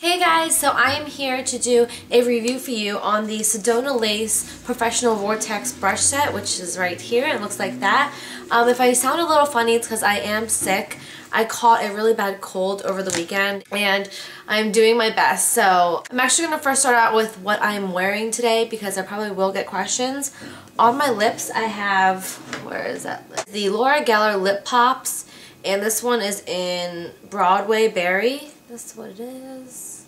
Hey guys, so I am here to do a review for you on the SedonaLace Professional Vortex brush set, which is right here. It looks like that. If I sound a little funny, it's because I am sick. I caught a really bad cold over the weekend and I'm doing my best. So I'm actually going to first start out with what I'm wearing today because I probably will get questions. On my lips I have, where is that lip? The Laura Gellar Lip Pops, and this one is in Broadway Berry. That's what it is.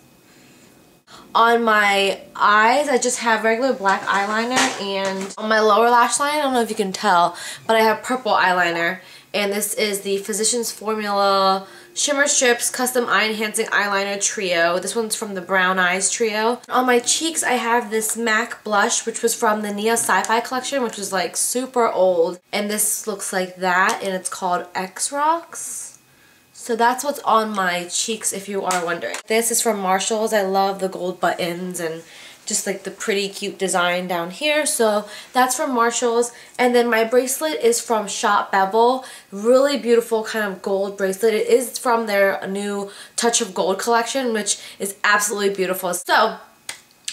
On my eyes, I just have regular black eyeliner, and on my lower lash line, I don't know if you can tell, but I have purple eyeliner, and this is the Physicians Formula Shimmer Strips Custom Eye Enhancing Eyeliner Trio. This one's from the Brown Eyes Trio. On my cheeks, I have this MAC blush, which was from the Neo Sci-Fi collection, which was like super old, and this looks like that, and it's called Xrocks. So that's what's on my cheeks if you are wondering. This is from Marshalls. I love the gold buttons and just like the pretty cute design down here. So that's from Marshalls. And then my bracelet is from ShopBevel. Really beautiful kind of gold bracelet. It is from their new Touch of Gold collection, which is absolutely beautiful. So,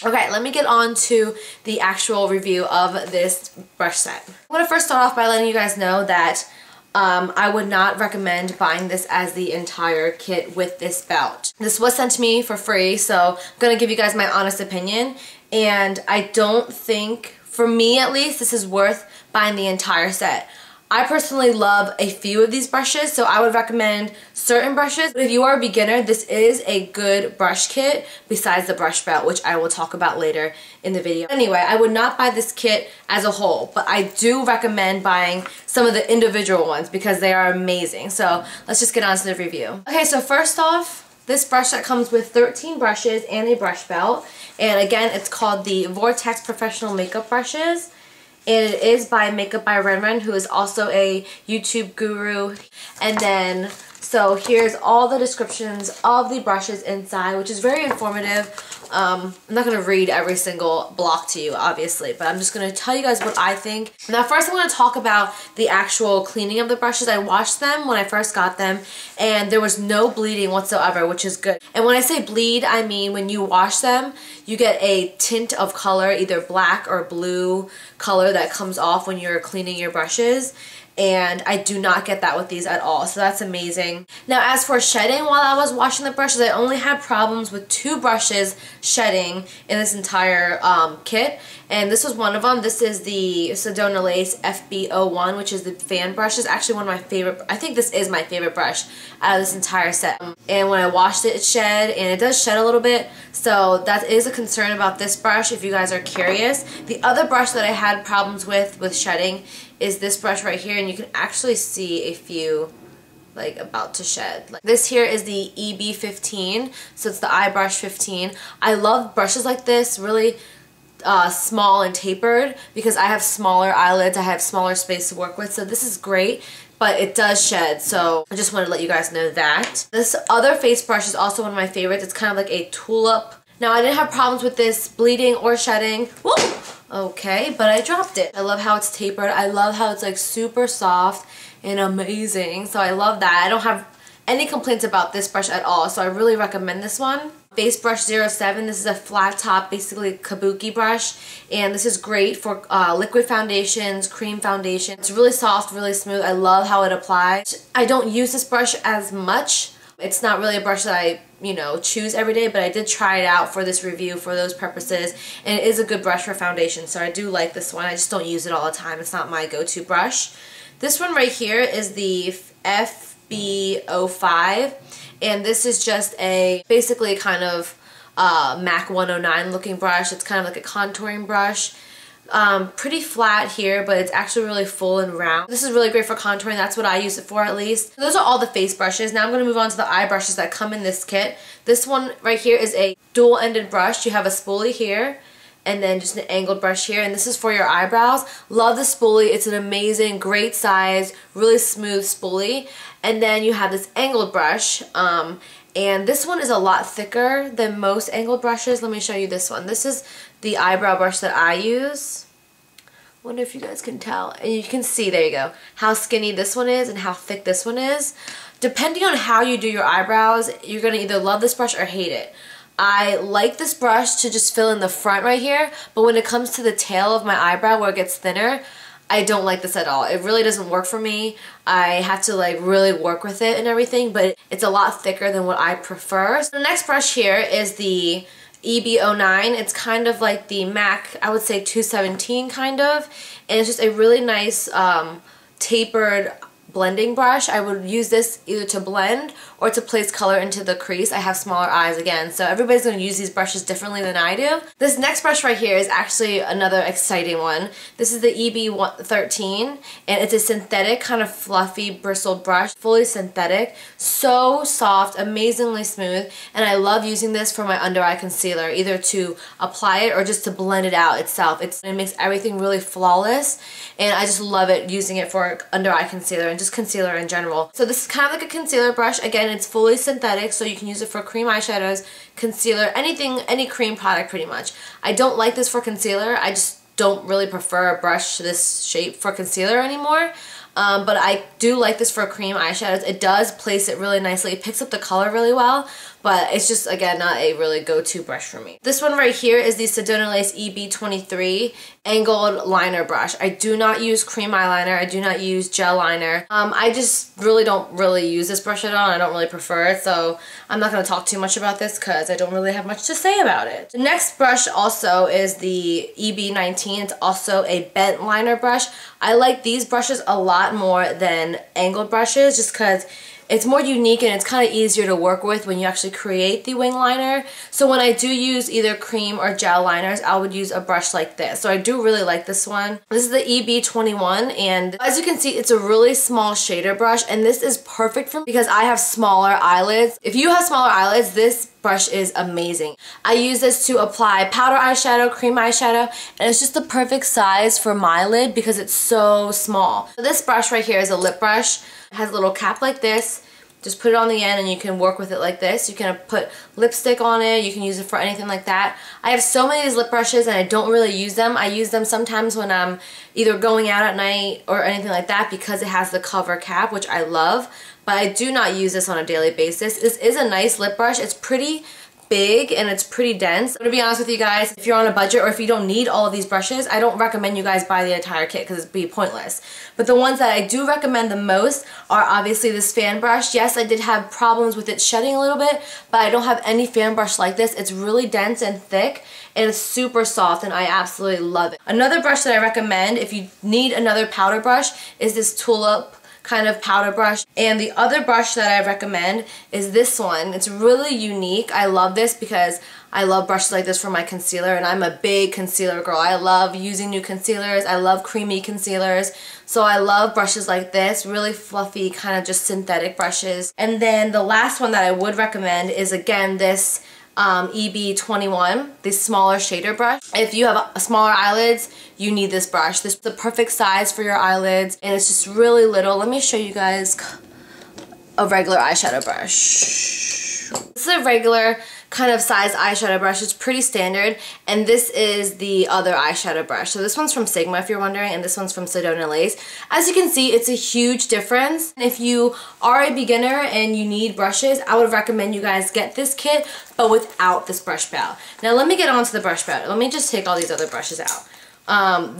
okay, let me get on to the actual review of this brush set. I'm going to first start off by letting you guys know that I would not recommend buying this as the entire kit with this belt. This was sent to me for free, so I'm going to give you guys my honest opinion. And I don't think, for me at least, this is worth buying the entire set. I personally love a few of these brushes, so I would recommend certain brushes. But if you are a beginner, this is a good brush kit besides the brush belt, which I will talk about later in the video. Anyway, I would not buy this kit as a whole, but I do recommend buying some of the individual ones because they are amazing. So let's just get on to the review. Okay, so first off, this brush set comes with 13 brushes and a brush belt. And again, it's called the Vortex Professional Makeup Brushes. And it is by Makeup by Ren, who is also a YouTube guru. And then, so here's all the descriptions of the brushes inside, which is very informative. I'm not going to read every single block to you, obviously, but I'm just going to tell you guys what I think. Now, first I'm going to talk about the actual cleaning of the brushes. I washed them when I first got them, and there was no bleeding whatsoever, which is good. And when I say bleed, I mean when you wash them, you get a tint of color, either black or blue color that comes off when you're cleaning your brushes. And I do not get that with these at all, so that's amazing. Now, as for shedding, while I was washing the brushes, I only had problems with 2 brushes shedding in this entire kit, and this was one of them. This is the SedonaLace FB01, which is the fan brush. It's actually one of my favorite. I think this is my favorite brush out of this entire set. And when I washed it, it shed, and it does shed a little bit, so that is a concern about this brush if you guys are curious. The other brush that I had problems with shedding is this brush right here, and you can actually see a few like about to shed. Like, this here is the EB15, so it's the eye brush 15. I love brushes like this, really small and tapered, because I have smaller eyelids, I have smaller space to work with, so this is great. But it does shed, so I just wanted to let you guys know that. This other face brush is also one of my favorites. It's kind of like a tulip. Now, I didn't have problems with this bleeding or shedding. Woo! Okay, but I dropped it. I love how it's tapered. I love how it's like super soft and amazing. So I love that. I don't have any complaints about this brush at all, so I really recommend this one. Face brush 07. This is a flat top, basically kabuki brush, and this is great for liquid foundations, cream foundation. It's really soft, really smooth. I love how it applies. I don't use this brush as much. It's not really a brush that I, choose every day, but I did try it out for this review for those purposes, and it is a good brush for foundation, so I do like this one. I just don't use it all the time. It's not my go-to brush. This one right here is the FB05, and this is just basically kind of MAC 109 looking brush. It's kind of like a contouring brush. Pretty flat here, but it's actually really full and round. This is really great for contouring. That's what I use it for, at least. Those are all the face brushes. Now I'm going to move on to the eye brushes that come in this kit. This one right here is a dual-ended brush. You have a spoolie here, and then just an angled brush here, and this is for your eyebrows. Love the spoolie. It's an amazing, great size, really smooth spoolie. And then you have this angled brush, and this one is a lot thicker than most angled brushes. Let me show you this one. This is the eyebrow brush that I use. Wonder if you guys can tell. And you can see, there you go, how skinny this one is and how thick this one is. Depending on how you do your eyebrows, you're going to either love this brush or hate it. I like this brush to just fill in the front right here, but when it comes to the tail of my eyebrow where it gets thinner, I don't like this at all. It really doesn't work for me. I have to like really work with it and everything, but it's a lot thicker than what I prefer. So the next brush here is the EB09. It's kind of like the MAC, I would say 217 kind of, and it's just a really nice tapered blending brush. I would use this either to blend or to place color into the crease. I have smaller eyes again, so everybody's going to use these brushes differently than I do. This next brush right here is actually another exciting one. This is the EB13, and it's a synthetic kind of fluffy bristled brush, fully synthetic, so soft, amazingly smooth, and I love using this for my under eye concealer, either to apply it or just to blend it out itself. It makes everything really flawless, and I just love it using it for under eye concealer and just concealer in general. So this is kind of like a concealer brush. Again, it's fully synthetic, so you can use it for cream eyeshadows, concealer, anything, any cream product pretty much. I don't like this for concealer. I just don't really prefer a brush this shape for concealer anymore. But I do like this for cream eyeshadows. It does place it really nicely. It picks up the color really well, but it's just, again, not a really go-to brush for me. This one right here is the SedonaLace EB23 angled liner brush. I do not use cream eyeliner. I do not use gel liner. I just really don't use this brush at all, and I don't really prefer it, so I'm not going to talk too much about this because I don't really have much to say about it. The next brush also is the EB19. It's also a bent liner brush. I like these brushes a lot more than angled brushes just because it's more unique and it's kind of easier to work with when you actually create the wing liner. So when I do use either cream or gel liners, I would use a brush like this. So I do really like this one. This is the EB21, and as you can see, it's a really small shader brush, and this is perfect for me because I have smaller eyelids. If you have smaller eyelids, this brush is amazing. I use this to apply powder eyeshadow, cream eyeshadow, and it's just the perfect size for my lid because it's so small. So this brush right here is a lip brush. It has a little cap like this. Just put it on the end and you can work with it like this. You can put lipstick on it. You can use it for anything like that. I have so many of these lip brushes and I don't really use them. I use them sometimes when I'm either going out at night or anything like that because it has the cover cap, which I love. But I do not use this on a daily basis. This is a nice lip brush. It's pretty big and it's pretty dense. But to be honest with you guys, if you're on a budget or if you don't need all of these brushes, I don't recommend you guys buy the entire kit because it'd be pointless. But the ones that I do recommend the most are obviously this fan brush. Yes, I did have problems with it shedding a little bit, but I don't have any fan brush like this. It's really dense and thick and it's super soft and I absolutely love it. Another brush that I recommend if you need another powder brush is this Tulip kind of powder brush, and the other brush that I recommend is this one. It's really unique. I love this because I love brushes like this for my concealer, and I'm a big concealer girl. I love using new concealers. I love creamy concealers, so I love brushes like this, really fluffy kind of just synthetic brushes. And then the last one that I would recommend is again this EB21, the smaller shader brush. If you have smaller eyelids, you need this brush. This is the perfect size for your eyelids, and it's just really little. Let me show you guys a regular eyeshadow brush. This is a regular kind of size eyeshadow brush. It's pretty standard, and this is the other eyeshadow brush. So this one's from Sigma if you're wondering, and this one's from SedonaLace. As you can see, it's a huge difference. If you are a beginner and you need brushes, I would recommend you guys get this kit, but without this brush palette. Now let me get on to the brush palette. Let me just take all these other brushes out.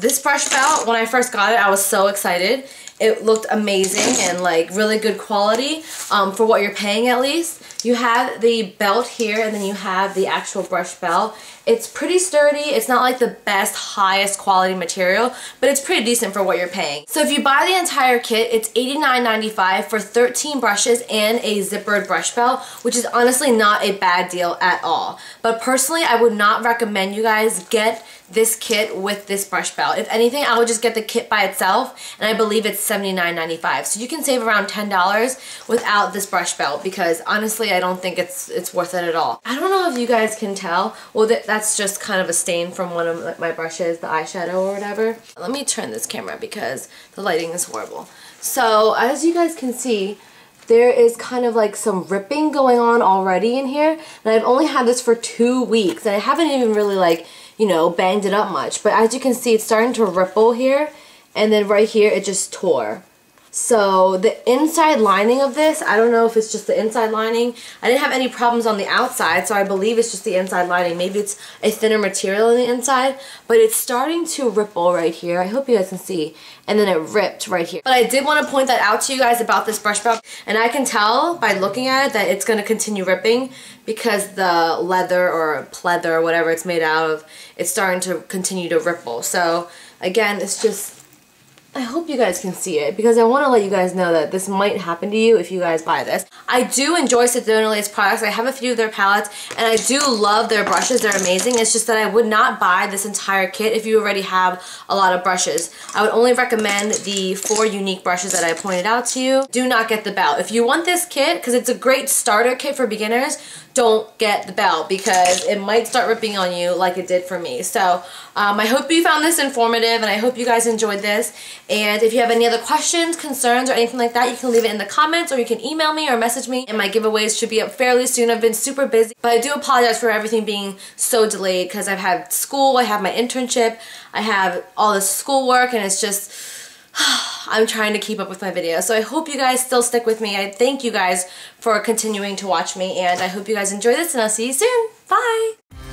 This brush palette, when I first got it, I was so excited. It looked amazing and like really good quality for what you're paying at least. You have the belt here and then you have the actual brush belt. It's pretty sturdy. It's not like the best, highest quality material, but it's pretty decent for what you're paying. So if you buy the entire kit, it's $89.95 for 13 brushes and a zippered brush belt, which is honestly not a bad deal at all. But personally, I would not recommend you guys get this kit with this brush belt. If anything, I would just get the kit by itself, and I believe it's $79.95. So you can save around $10 without this brush belt because honestly, I don't think it's worth it at all. I don't know if you guys can tell. Well, that's just kind of a stain from one of my brushes, the eyeshadow or whatever. Let me turn this camera because the lighting is horrible. So as you guys can see, there is kind of like some ripping going on already in here, and I've only had this for 2 weeks, and I haven't even really like, you know, banged it up much. But as you can see, it's starting to ripple here, and then right here it just tore. So the inside lining of this, I don't know if it's just the inside lining. I didn't have any problems on the outside, so I believe it's just the inside lining. Maybe it's a thinner material on the inside, but it's starting to ripple right here. I hope you guys can see. And then it ripped right here. But I did want to point that out to you guys about this brush belt. And I can tell by looking at it that it's going to continue ripping because the leather or pleather or whatever it's made out of, it's starting to continue to ripple. So again, it's just, I hope you guys can see it because I want to let you guys know that this might happen to you if you guys buy this. I do enjoy SedonaLace products. I have a few of their palettes and I do love their brushes. They're amazing. It's just that I would not buy this entire kit if you already have a lot of brushes. I would only recommend the 4 unique brushes that I pointed out to you. Do not get the belt. If you want this kit, because it's a great starter kit for beginners, don't get the belt because it might start ripping on you like it did for me. So I hope you found this informative and I hope you guys enjoyed this. And if you have any other questions, concerns, or anything like that, you can leave it in the comments or you can email me or message me. And my giveaways should be up fairly soon. I've been super busy, but I do apologize for everything being so delayed because I've had school, I have my internship, I have all this schoolwork, and it's just, I'm trying to keep up with my videos. So I hope you guys still stick with me. I thank you guys for continuing to watch me, and I hope you guys enjoy this, and I'll see you soon. Bye!